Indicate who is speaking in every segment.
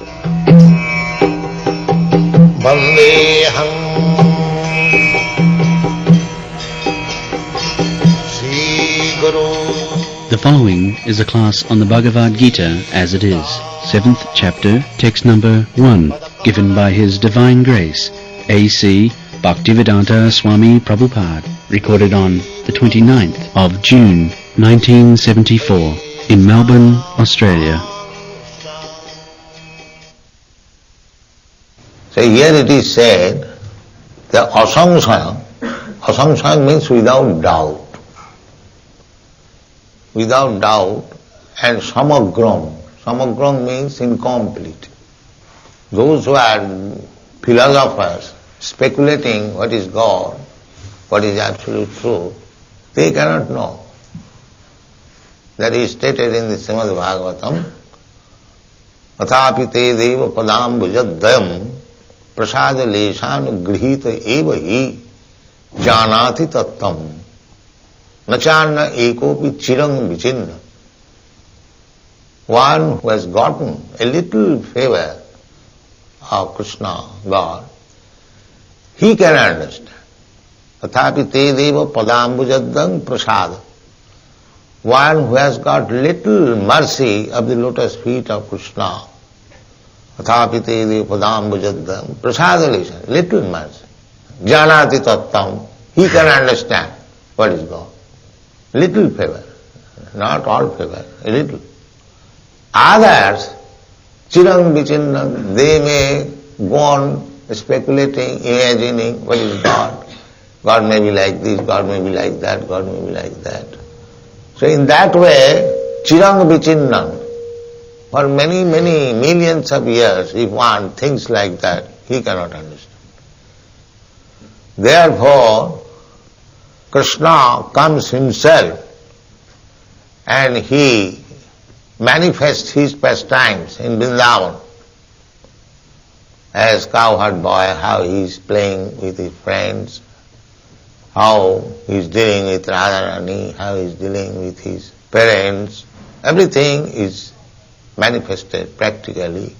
Speaker 1: Vandeham Sri Guru.
Speaker 2: The following is a class on the Bhagavad Gita as it is, 7th chapter, text number 1, given by His Divine Grace, A.C. Bhaktivedanta Swami Prabhupada, recorded on the 29th of June, 1974, in Melbourne, Australia.
Speaker 1: So here it is said that asamshaya means without doubt. Without doubt, and samagram. Samagram means incomplete. Those who are philosophers speculating what is God, what is absolute truth, they cannot know. That is stated in the Srimad Bhagavatam. Athapi te deva padambujadayam prasada leshan grihita eva hi janati tattam nacharna ekopi chirang vichinna. One who has gotten a little favor of Krishna, God, he can understand. Athapi te deva padambujadam prasada. One who has got little mercy of the lotus feet of Krishna, athapi te deva padambujadam prasada leshan, little mercy. Janati tattam, he can understand what is God. Little favor, not all favor, a little. Others, chirang vichinnam, they may go on speculating, imagining what is God. God may be like this, God may be like that, God may be like that. So in that way, chirang vichinnam, for many, many millions of years, if one thinks like that, he cannot understand. Therefore, Krishna comes himself and he manifests his pastimes in Vrindavan as cowherd boy, how he is playing with his friends, how he is dealing with Radharani, how he is dealing with his parents. Everything is manifested practically,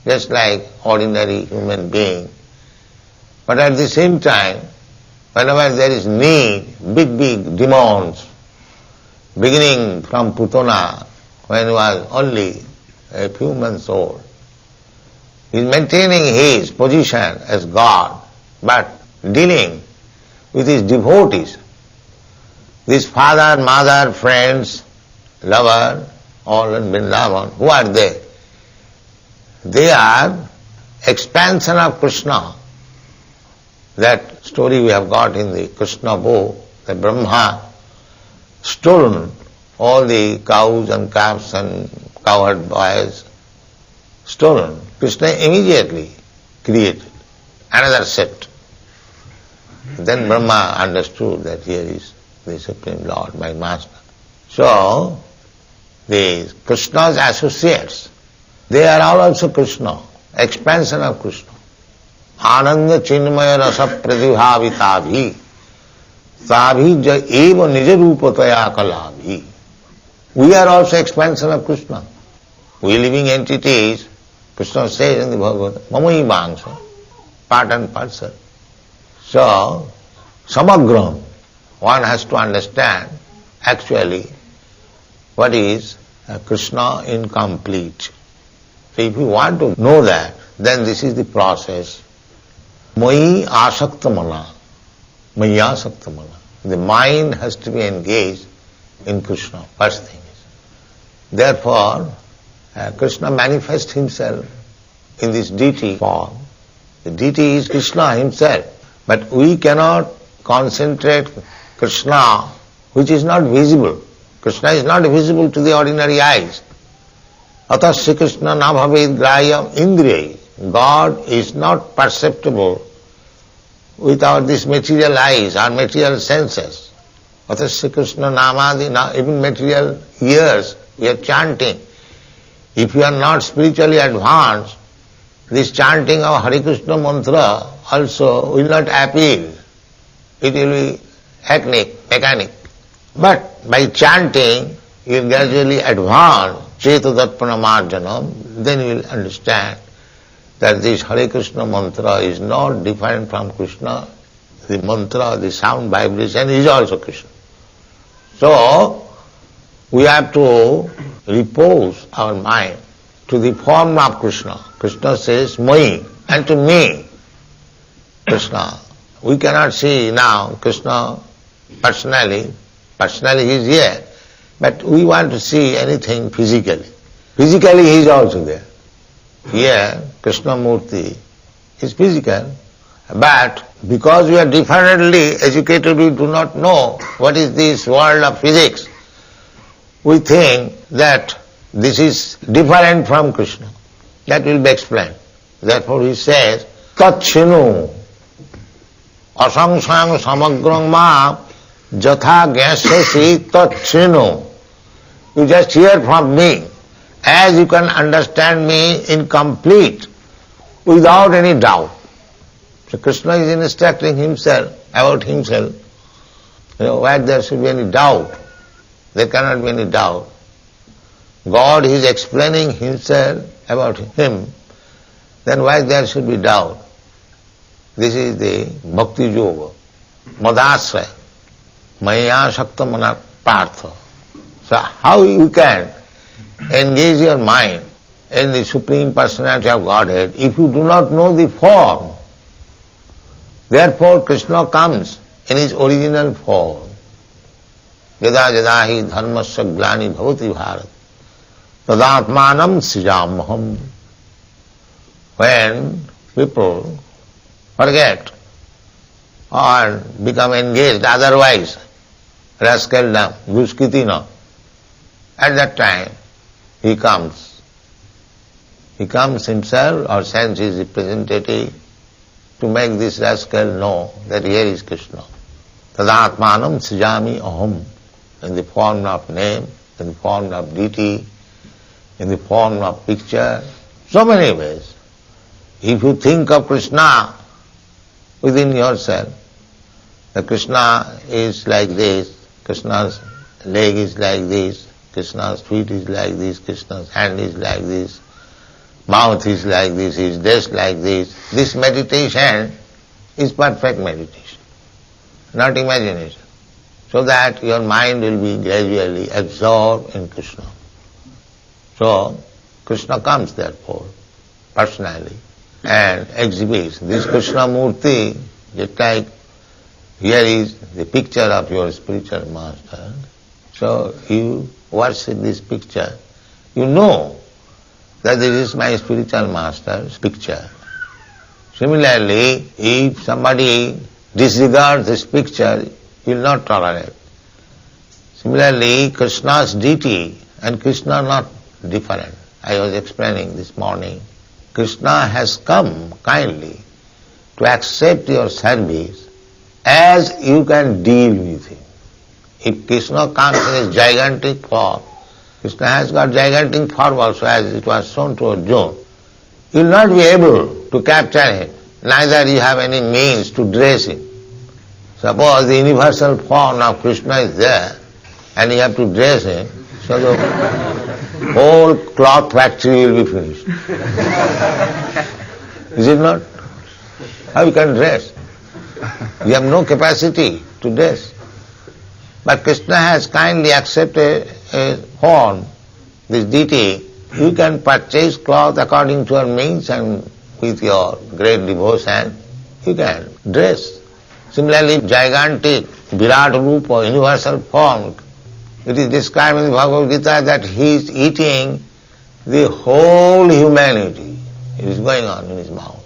Speaker 1: just like ordinary human being. But at the same time, whenever there is need, big demons, beginning from Putana, when he was only a few months old, he is maintaining his position as God, but dealing with his devotees, these father, mother, friends, lover, all in Vrindavan. Who are they? They are expansion of Krishna. That story we have got in the Krishna book, that Brahma stolen all the cows and calves and cowherd boys, stolen. Krishna immediately created another set. Then Brahma understood that here is the Supreme Lord, my Master. So, the Krishna's associates, they are all also Krishna, expansion of Krishna. Ananda chinmaya rasa pratibhavitavhi tabhi ja eva nija rupataya kalabhi. We are also expansion of Krishna. We living entities, Krishna says in the Bhagavad, mamai bangsa, part and parcel. So, samagram, one has to understand actually what is Krishna incomplete. So if you want to know that, then this is the process. Mai asakta mana, maya asakta mana. The mind has to be engaged in Krishna, first thing is. Therefore, Krishna manifests himself in this deity form. The deity is Krishna himself. But we cannot concentrate Krishna, which is not visible. Krishna is not visible to the ordinary eyes. Atasya Krishna na bhavet grahya indriya. God is not perceptible without these material eyes or material senses. Atasya Krishna namadi, even material ears, we are chanting. If you are not spiritually advanced, this chanting of Hare Krishna mantra also will not appeal. It will be mechanic. But by chanting, you will gradually advance Cetadatpana marjanam, then you will understand that this Hare Krishna mantra is not different from Krishna. The mantra, the sound vibration is also Krishna. So, we have to repose our mind to the form of Krishna. Krishna says, Mai, and to me, Krishna. We cannot see now Krishna personally. Personally he is here, but we want to see anything physically. Physically he is also there. Here, Krishna Murti is physical, but because we are differently educated, we do not know what is this world of physics. We think that this is different from Krishna. That will be explained. Therefore he says, Tat Shinu Asangsang Samagrang Ma Jatha Gyasasi Tat Shinu. You just hear from me, as you can understand me in complete, without any doubt. So Krishna is instructing himself about himself. Why there should be any doubt? There cannot be any doubt. God is explaining himself about him, then why there should be doubt? This is the Bhakti Yoga, Madasraya, Maya Shakta Mana Partha. So how you can engage your mind in the Supreme Personality of Godhead if you do not know the form? Therefore Krishna comes in his original form. Yada yada hi dharmasya glani bhavati bharat tadatmanam srijamaham. When people forget or become engaged otherwise, rascaldom, duskitina, at that time he comes. He comes himself or sends his representative to make this rascal know that here is Krishna. Tadatmanam srijami aham, in the form of name, in the form of deity, in the form of picture, so many ways. If you think of Krishna within yourself, that Krishna is like this, Krishna's leg is like this, Krishna's feet is like this, Krishna's hand is like this, mouth is like this, his dress like this. This meditation is perfect meditation, not imagination. So that your mind will be gradually absorbed in Krishna. So, Krishna comes therefore, personally, and exhibits this Krishna Murti, just like here is the picture of your spiritual master. So you worship this picture. You know that this is my spiritual master's picture. Similarly, if somebody disregards this picture, he will not tolerate. Similarly, Krishna's deity and Krishna are not different. I was explaining this morning. Krishna has come kindly to accept your service as you can deal with him. If Krishna comes in his gigantic form, Krishna has got gigantic form also, as it was shown to Arjuna. You will not be able to capture him, neither you have any means to dress him. Suppose the universal form of Krishna is there, and you have to dress him, so the whole cloth factory will be finished. Is it not? How you can dress? You have no capacity to dress. But Krishna has kindly accepted a form, this deity. You can purchase cloth according to your means, and with your great devotion, you can dress. Similarly, gigantic Virat Rupa, universal form, it is described in the Bhagavad Gita that he is eating the whole humanity. It is going on in his mouth.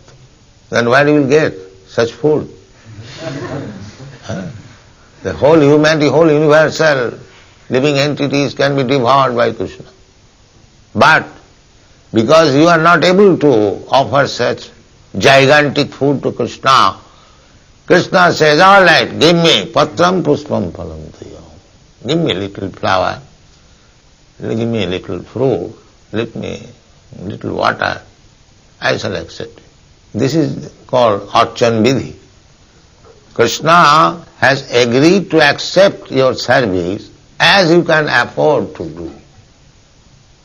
Speaker 1: Then where you will get such food? The whole humanity, whole universal living entities can be devoured by Krishna. But because you are not able to offer such gigantic food to Krishna, Krishna says, all right, give me patram puspam phalam tuyam. Give me a little flower, give me a little fruit, give me a little water, I shall accept it. This is called Archan Vidhi. Krishna has agreed to accept your service as you can afford to do.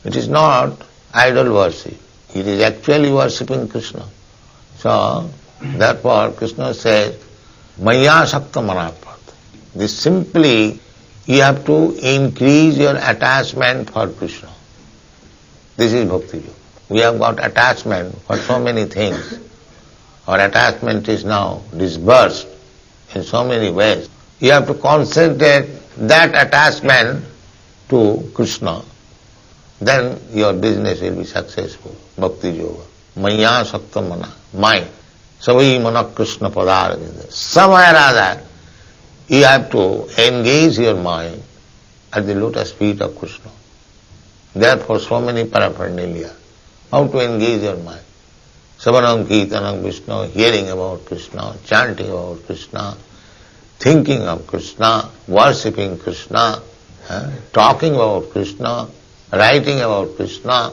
Speaker 1: It is not idol worship. It is actually worshipping Krishna. So, therefore Krishna says, Maya Shakta Manapata. This simply, you have to increase your attachment for Krishna. This is Bhakti Yoga. We have got attachment for so many things. Our attachment is now dispersed in so many ways. You have to concentrate that attachment to Krishna. Then your business will be successful. Bhakti Yoga. Maya Shakta Mana. Mind. Savai Mana Krishna Padara. Somewhere or other, you have to engage your mind at the lotus feet of Krishna. Therefore, so many paraphernalia. How to engage your mind? Savanam Kirtanam Krishna, hearing about Krishna, chanting about Krishna, thinking of Krishna, worshipping Krishna, talking about Krishna, writing about Krishna,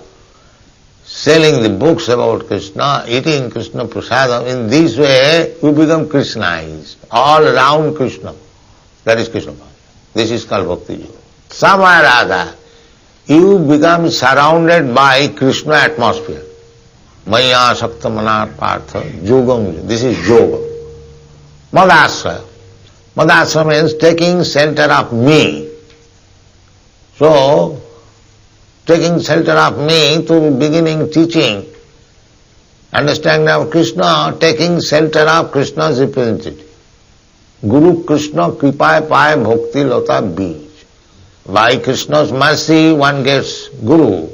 Speaker 1: selling the books about Krishna, eating Krishna prasadam. In this way, you become Krishnaized, all around Krishna. That is Krishna. This is called Bhakti Yoga. Somewhere or other, you become surrounded by Krishna atmosphere. Maya Shakta Manar Partha Yogam. This is Yoga. Madasraya. Madasraya means taking shelter of me. So, taking shelter of me to beginning teaching, understanding of Krishna, taking shelter of Krishna's representative. Guru Krishna Kripaye Paye Bhakti Lata Bij. By Krishna's mercy one gets Guru,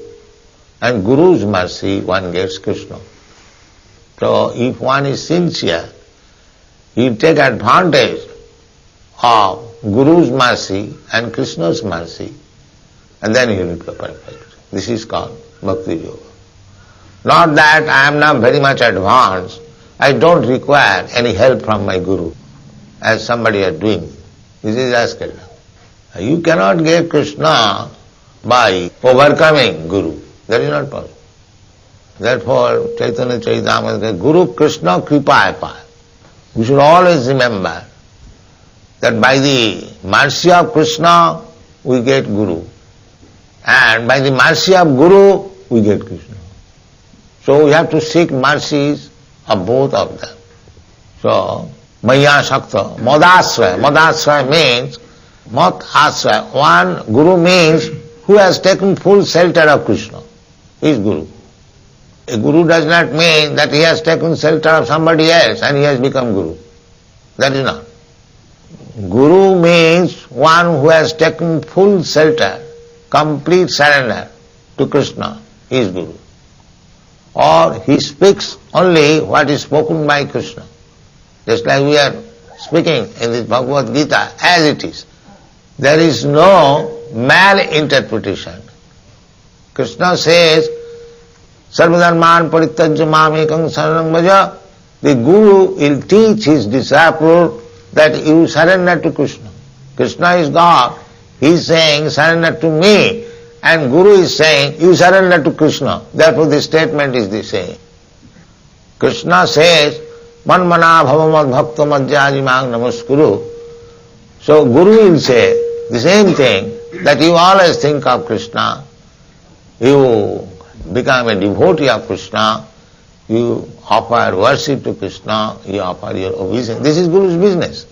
Speaker 1: and Guru's mercy one gets Krishna. So if one is sincere, he take advantage of Guru's mercy and Krishna's mercy, and then he will be perfect. This is called Bhakti Yoga. Not that I am now very much advanced, I don't require any help from my Guru, as somebody is doing. This is Askara. You cannot get Krishna by overcoming Guru. That is not possible. Therefore, Chaitanya Charitamrita says, Guru Krishna Kripaye Paye. We should always remember that by the mercy of Krishna, we get Guru. And by the mercy of Guru, we get Krishna. So we have to seek mercies of both of them. So, Maya Shakta, Madasraya. Madasraya means, Mat Asraya. One Guru means who has taken full shelter of Krishna. He is Guru. A Guru does not mean that he has taken shelter of somebody else and he has become Guru. That is not. Guru means one who has taken full shelter, complete surrender to Krishna. He is Guru. Or he speaks only what is spoken by Krishna. Just like we are speaking in this Bhagavad Gita as it is. There is no malinterpretation. Krishna says, Sarvadharman parittajya mamekam saranam bhaja. The Guru will teach his disciple that you surrender to Krishna. Krishna is God. He is saying, surrender to me. And Guru is saying, you surrender to Krishna. Therefore the statement is the same. Krishna says, Manmana bhavamad bhakta madhyaji mang namaskuru. So Guru will say the same thing, that you always think of Krishna, you become a devotee of Krishna, you offer worship to Krishna, you offer your obeisance. This is Guru's business.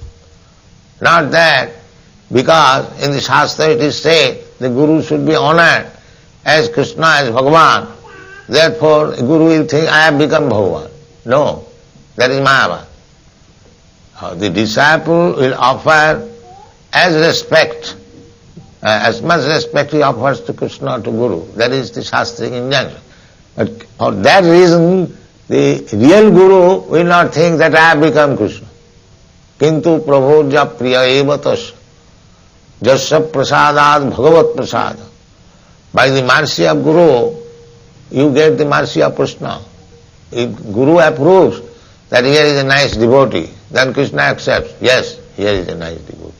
Speaker 1: Not that because in the Shastra it is said the Guru should be honored as Krishna, as Bhagavan. Therefore the Guru will think, I have become Bhagavan. No, that is Mayavad. The disciple will offer as respect, as much respect he offers to Krishna, to Guru. That is the Shastric injunction. But for that reason, the real Guru will not think that I have become Krishna. Kintu prabhoja priya eva tasya jasya prasadad bhagavat prasada. By the mercy of Guru, you get the mercy of Krishna. If Guru approves that here is a nice devotee, then Krishna accepts, yes, here is a nice devotee.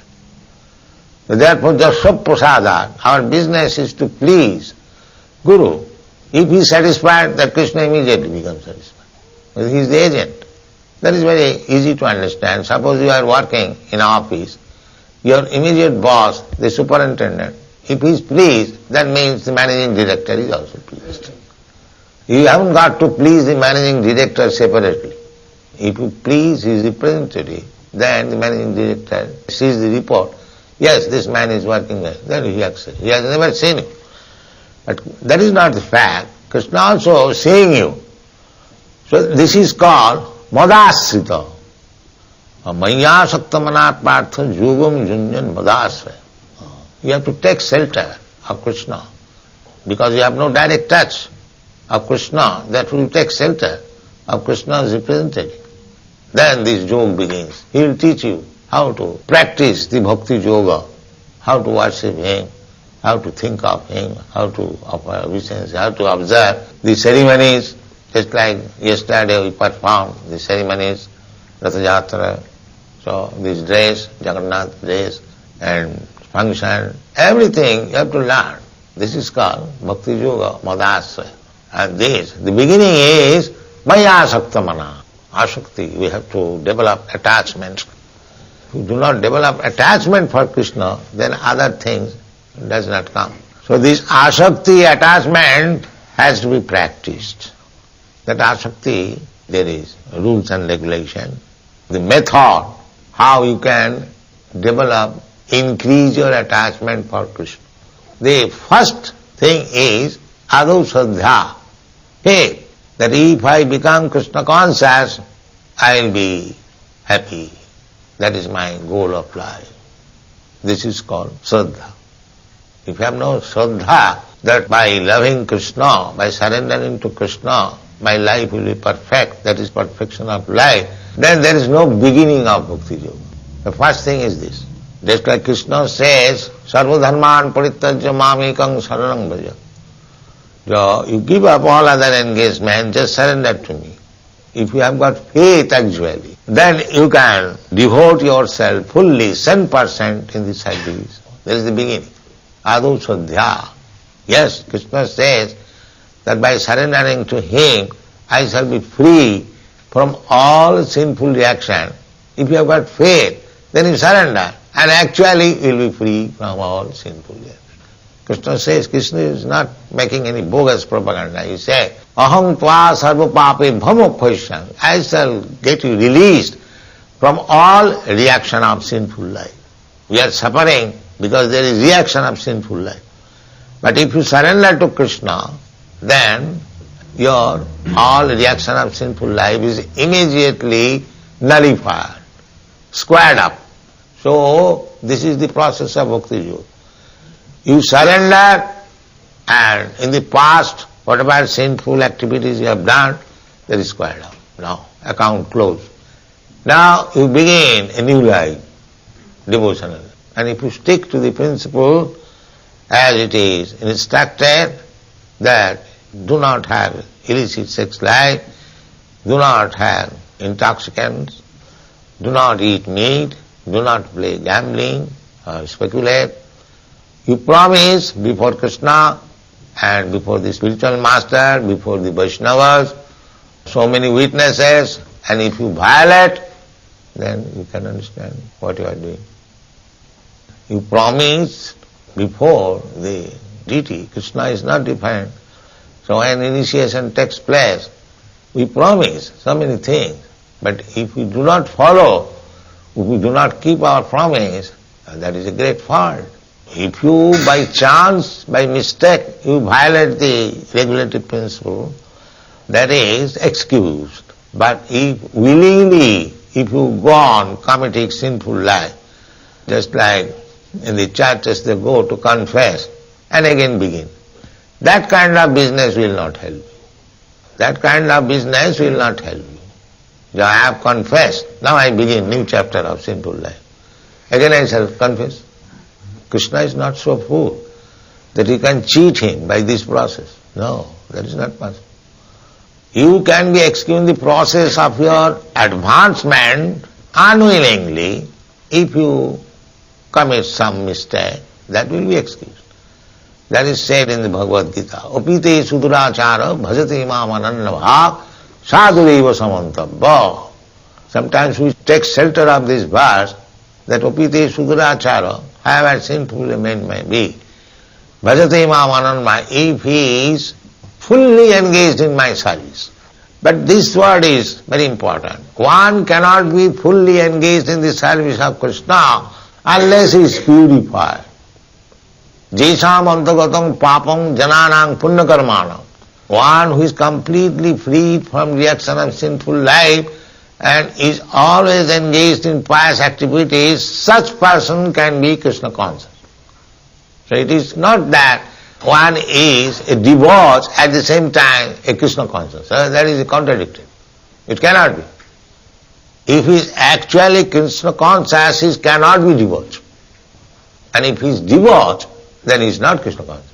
Speaker 1: So therefore, jasya prasadad, our business is to please Guru. If he is satisfied, then Krishna immediately becomes satisfied. Because he is the agent. That is very easy to understand. Suppose you are working in an office, your immediate boss, the superintendent, if he is pleased, that means the managing director is also pleased. You haven't got to please the managing director separately. If you please his representative, then the managing director sees the report. Yes, this man is working well. Then he accepts. He has never seen you. But that is not the fact. Krishna also seeing you. So this is called madasrita. Maya saktamanat partha yogam junjan madasraya. You have to take shelter of Krishna. Because you have no direct touch of Krishna, that will take shelter of Krishna's representative. Then this yoga begins. He will teach you how to practice the bhakti yoga, how to worship him, how to think of him, how to offer obeisance, how to observe the ceremonies. Just like yesterday we performed the ceremonies, Ratha Yatra, so this dress, Jagannath dress, and function, everything you have to learn. This is called Bhakti Yoga, Madasya. And this, the beginning is Maya Saktamana, Ashakti. We have to develop attachment. If you do not develop attachment for Krishna, then other things does not come. So this Ashakti attachment has to be practiced. That Ashakti, there is rules and regulation. The method, how you can develop, increase your attachment for Krishna. The first thing is Adu Shraddha, faith, that if I become Krishna conscious, I will be happy. That is my goal of life. This is called Shraddha. If you have no Shraddha, that by loving Krishna, by surrendering to Krishna, my life will be perfect, that is perfection of life, then there is no beginning of Bhakti Yoga. The first thing is this. Just like Krishna says, Sarva dharman parityajya mamekam saranam bhaja. So you give up all other engagement, just surrender to me. If you have got faith actually, then you can devote yourself fully, 100% in the service. That is the beginning. Adu Shraddha. Yes, Krishna says that by surrendering to him, I shall be free from all sinful reaction. If you have got faith, then you surrender, and actually you will be free from all sinful reaction. Krishna says, Krishna is not making any bogus propaganda. He says, Aham tva sarva pape bhamokhoishan. I shall get you released from all reaction of sinful life. We are suffering because there is reaction of sinful life. But if you surrender to Krishna, then your all reaction of sinful life is immediately nullified, squared up. So this is the process of Bhakti Yoga. You surrender, and in the past, whatever sinful activities you have done, that is squared up. Now, account closed. Now you begin a new life, devotional. And if you stick to the principle as it is instructed, that do not have illicit sex life, do not have intoxicants, do not eat meat, do not play gambling or speculate. You promise before Krishna and before the spiritual master, before the Vaishnavas, so many witnesses, and if you violate, then you can understand what you are doing. You promise before the deity. Krishna is not defined. So when initiation takes place, we promise so many things. But if we do not follow, if we do not keep our promise, that is a great fault. If you by chance, by mistake, you violate the regulative principle, that is excused. But if willingly, if you go on committing sinful life, just like in the churches they go to confess and again begin, that kind of business will not help you. That kind of business will not help you. So I have confessed, now I begin new chapter of sinful life. Again I shall confess. Krishna is not so fool that you can cheat him by this process. No, that is not possible. You can be excused in the process of your advancement unwillingly. If you commit some mistake, that will be excused. That is said in the Bhagavad Gita. Opite sudurachara bhajate imam anannabha sadhureva samantabha. Sometimes we take shelter of this verse that opite sudurachara, however sinful a man may be, bhajate imam anannabha, if he is fully engaged in my service. But this word is very important. One cannot be fully engaged in the service of Krishna unless he is purified. Jesam antagatam papam jananang punyakarmanam. One who is completely freed from reaction of sinful life and is always engaged in pious activities, such person can be Krishna conscious. So it is not that one is a devotee at the same time a Krishna conscious. That is contradictory. It cannot be. If he is actually Krishna conscious, he cannot be devotee. And if he is devotee, then he is not Krishna conscious.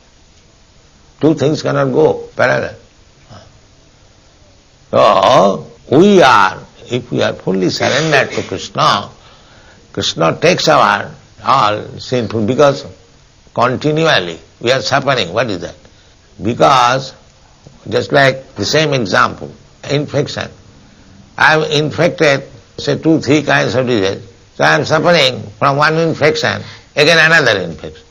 Speaker 1: Two things cannot go parallel. So, if we are fully surrendered to Krishna, Krishna takes our all sinful, because continually we are suffering. What is that? Because, just like the same example, infection. I am infected, say 2-3 kinds of disease. So I am suffering from one infection, again another infection.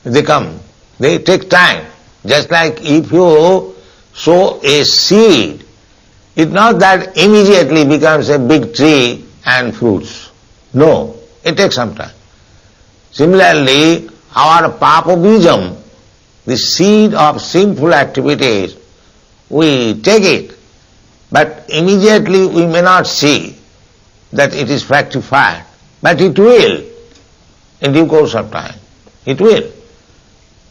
Speaker 1: They come, they take time. Just like if you sow a seed, it's not that immediately becomes a big tree and fruits. No, it takes some time. Similarly, our papa bijam, the seed of sinful activities, we take it, but immediately we may not see that it is fructified, but it will in due course of time. It will.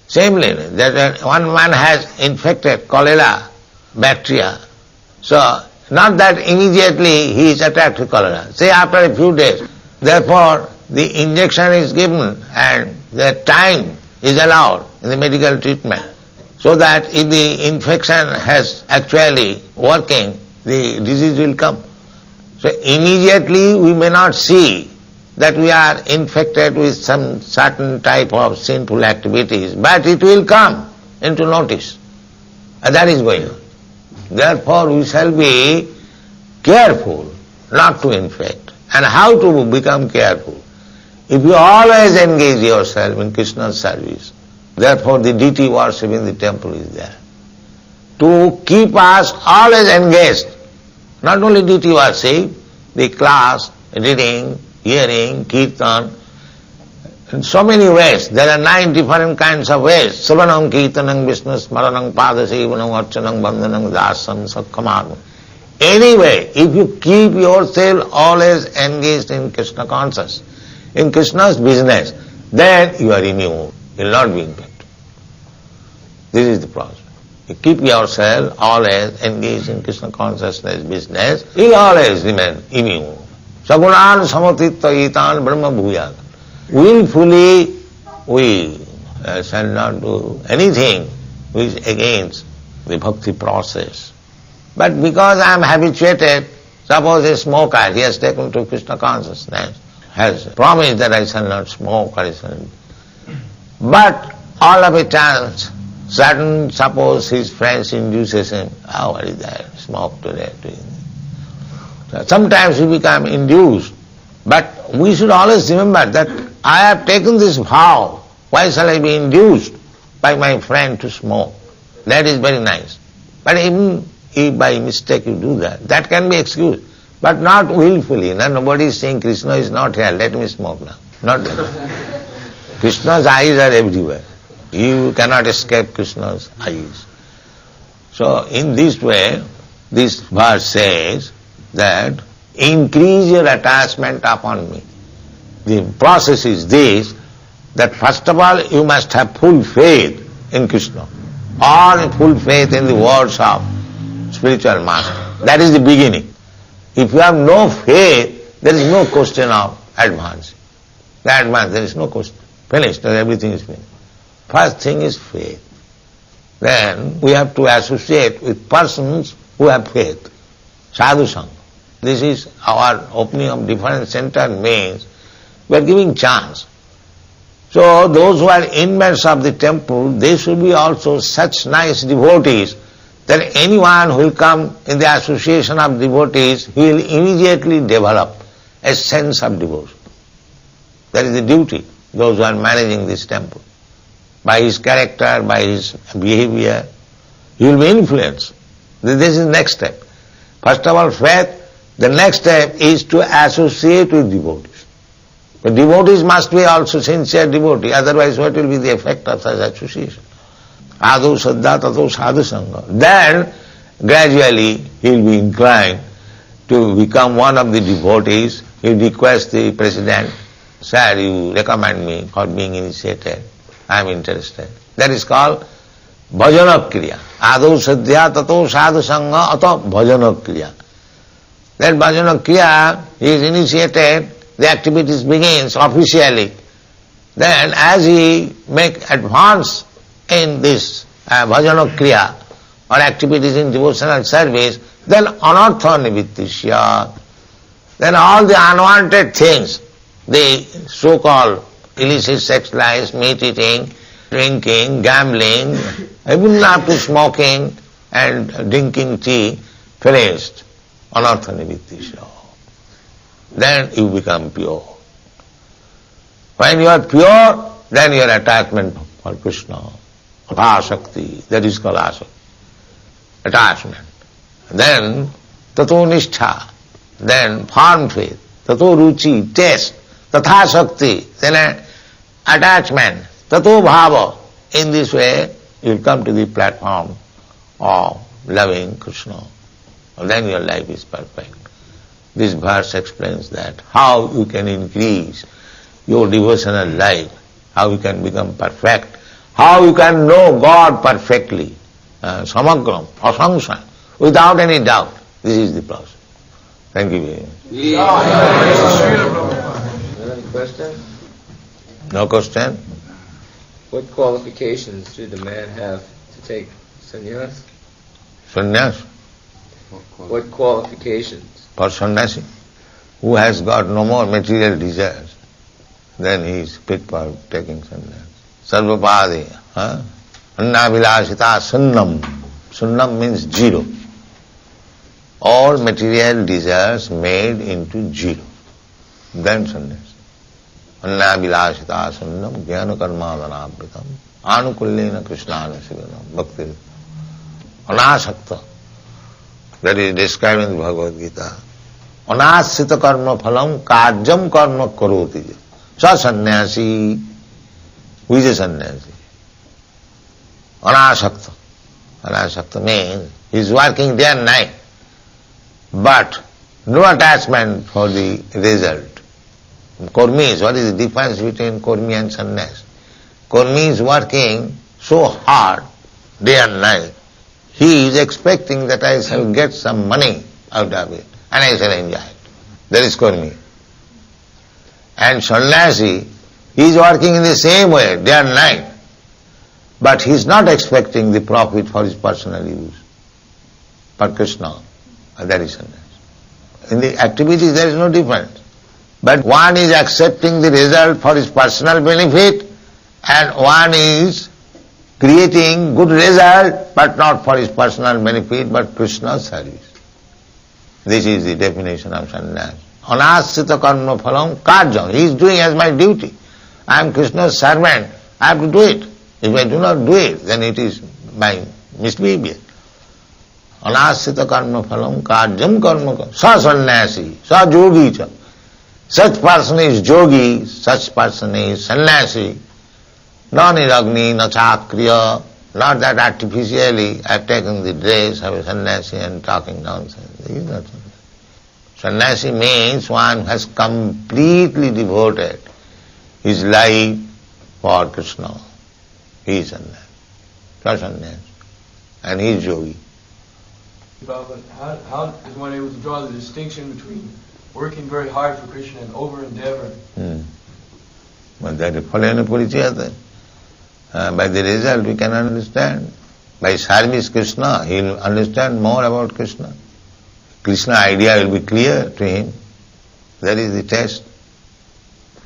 Speaker 1: Similarly, that one man has infected cholera bacteria, so not that immediately he is attacked with cholera, say after a few days. Therefore, the injection is given and the time is allowed in the medical treatment, so that if the infection has actually working, the disease will come. So immediately we may not see that we are infected with some certain type of sinful activities, but it will come into notice. And that is going on. Therefore we shall be careful not to infect. And how to become careful? If you always engage yourself in Krishna's service, therefore the deity worship in the temple is there. To keep us always engaged, not only deity worship, the class, reading, hearing, kirtan, in so many ways. There are 9 different kinds of ways. Savanam, kirtanam, Vishnu smaranam, padasevanam, archanam, bandhanam, dasam, sakhamarma. Anyway, if you keep yourself always engaged in Krishna consciousness, in Krishna's business, then you are immune. You will not be infected. This is the process. You keep yourself always engaged in Krishna consciousness business, you will always remain immune. Sagunan samatitta itan brahma bhuyat. Willfully we shall not do anything which is against the bhakti process. But because I am habituated, suppose a smoker, he has taken to Krishna consciousness, has promised that I shall not smoke, but all of a chance, suppose his friends induces him, what is that, smoke today. So sometimes we become induced, but we should always remember that I have taken this vow, why shall I be induced by my friend to smoke? That is very nice. But even if by mistake you do that, that can be excused. But not willfully. Nobody is saying Krishna is not here, let me smoke now. Not that. Krishna's eyes are everywhere. You cannot escape Krishna's eyes. So in this way, this verse says that increase your attachment upon me. The process is this, that first of all you must have full faith in Krishna, or full faith in the words of spiritual master. That is the beginning. If you have no faith, there is no question of advancing. There is no question. Finished, everything is finished. First thing is faith. Then we have to associate with persons who have faith. Sadhu Sangha. This is our opening of different center means we are giving chance. So those who are inmates of the temple, they should be also such nice devotees that anyone who will come in the association of devotees, he will immediately develop a sense of devotion. That is the duty, those who are managing this temple. By his character, by his behavior, You will be influenced. This is the next step. First of all, faith. The next step is to associate with devotees. But devotees must be also sincere devotee, otherwise what will be the effect of such association? Ado saddha tato sadhu sangha. Then gradually he will be inclined to become one of the devotees. He will request the president, sir, you recommend me for being initiated. I am interested. That is called bhajana kriya. Ado saddha tato sadhu sangha ato bhajana kriya. That bhajana kriya is initiated, the activities begins officially. Then as he make advance in this bhajana kriya or activities in devotional service, then anartha nivittisya. Then all the unwanted things, the so-called illicit sex life, meat eating, drinking, gambling, even up to smoking and drinking tea, finished. Anartha nivittisya. Then you become pure. When you are pure, then your attachment for Krishna, asakti, that is called asakti, attachment. Then tato nishtha, then firm faith, tato ruchi, taste, tatha shakti, then attachment, tato bhava. In this way, you will come to the platform of loving Krishna. Then your life is perfect. This verse explains that, how you can increase your devotional life, how you can become perfect, how you can know God perfectly, samagram, asangsha, without any doubt. This is the process. Thank you very much.
Speaker 3: Any question?
Speaker 1: No question?
Speaker 3: What qualifications should the man have to take sannyas?
Speaker 1: Sannyas?
Speaker 3: What qualifications?
Speaker 1: For sannyasi, who has got no more material desires, then he is fit for taking sannyas. Sarvapadi, annavilashita sunnam. Sunnam means zero. All material desires made into zero. Then sannyas. Annavilashita sunnam jnana karmadanabritam anukullena krishnana sivanam bhakti. Anasakta. That is described in the Bhagavad Gita. Anasita karma phalam kajam karma karoti. Sa sannyasi. Who is a sannyasi? Anasakta. Anasakta means he is working day and night, but no attachment for the result. Kurmis, what is the difference between kurmi and sannyasi? Kurmi is working so hard day and night. He is expecting that I shall get some money out of it and I shall enjoy it. That is kurmi. And sannyasi, he is working in the same way day and night, but he is not expecting the profit for his personal use. For Krishna, that is sannyasi. In the activities there is no difference. But one is accepting the result for his personal benefit and one is creating good result but not for his personal benefit but Krishna's service. This is the definition of sannyas. Anasita karma phalam karjam. He is doing as my duty. I am Krishna's servant. I have to do it. If I do not do it, then it is my misbehavior. Anasita karma phalam karjam karma sa sannyasi, sa yogi cha. Such person is yogi, such person is sannyasi. No niragni, no chakriya, not that artificially I have taken the dress of a sannyasi and talking nonsense. This is not sannyasi. Sannyasi means one has completely devoted his life for Krishna. He is sannyasi. That's sannyasi. And he is yogi.
Speaker 4: How is one able to draw the distinction between working very hard for Krishna and over-endeavor?
Speaker 1: But that is phalena parichayate. By the result we can understand. By service Krishna, he will understand more about Krishna. Krishna idea will be clear to him. That is the test.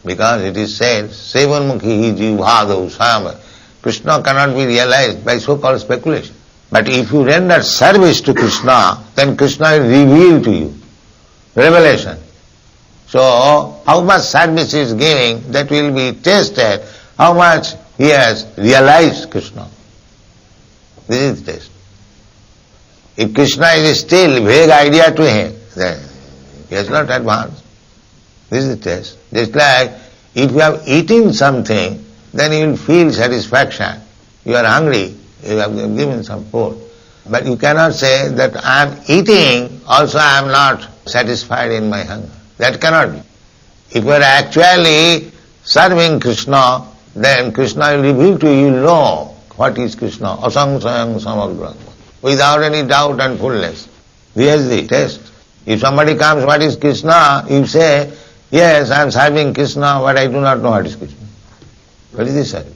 Speaker 1: Because it is said, Sevanmukhi jivhadau sama. Krishna cannot be realized by so-called speculation. But if you render service to Krishna, then Krishna will reveal to you. Revelation. So, how much service he is giving, that will be tested. How much he has realized Krishna. This is the test. If Krishna is still vague idea to him, then he has not advanced. This is the test. Just like if you have eaten something, then you will feel satisfaction. You are hungry, you have given some food. But you cannot say that I am eating, also I am not satisfied in my hunger. That cannot be. If you are actually serving Krishna, then Krishna will reveal to you, you will know what is Krishna, asang sayang samagra, without any doubt and fullness. This is the test. If somebody comes, what is Krishna? You say, yes, I am serving Krishna, but I do not know what is Krishna. What is this service?